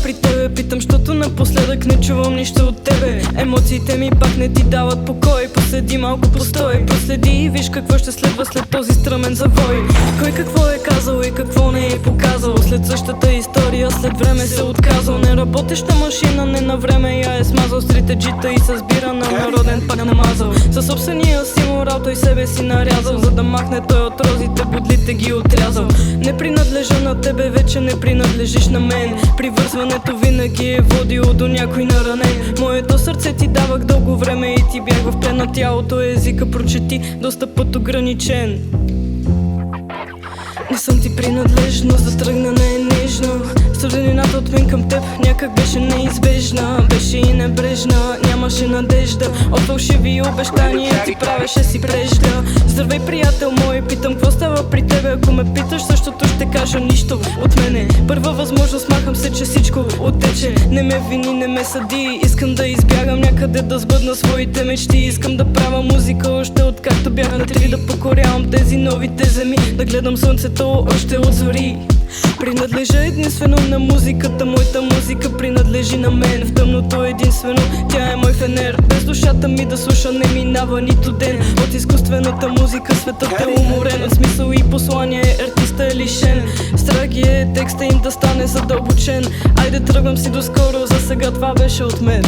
при тебе, питам, щото напоследък не чувам нищо от тебе. Емоциите ми пак не ти дават покой. Последи малко, постой, проследи и виж какво ще следва след този стръмен завой. Кой какво е казал и какво не е показал. След същата история след време се отказал. Не работеща машина, не на време я е смазал. Стрите джита и с бира на народен пак намазал. Със собствения си морал той себе си нарязал. За да махне той от розите, бодлите ги отрязал. Не принадлежа на тебе, вече не принадлежиш на мен. Привързването винаги е водило до някой наранен. Моето сърце ти давах дълго време и ти бях в плен на тялото. Езика прочети, достъпът ограничен. Не съм ти принадлежност, да тръгна не е нежно. Студенината от мен към теб някак беше неизбежна. Беше и небрежна, нямаше надежда. От фалшиви обещания ти правеше си прежда. Здравей, приятел мой, питам какво става при тебе. Ако ме питаш, същото ще кажа: нищо от мене. Първа възможност, махам се, че всичко оттече. Не ме вини, не ме съди. Искам да избягам някъде, да сбъдна своите мечти. Искам да правя музика още откакто бях на 3. Да покорявам тези новите земи, да гледам слънцето още от зори. Принадлежа единствено на музиката. Моята музика принадлежи на мен. В тъмното единствено тя е мой фенер. Без душата ми да слуша не минава нито ден. От изкуствената музика светът е уморен. От смисъл и послание артиста е лишен. Страх е текста им да стане задълбочен. Айде тръгвам си доскоро, за сега това беше от мен.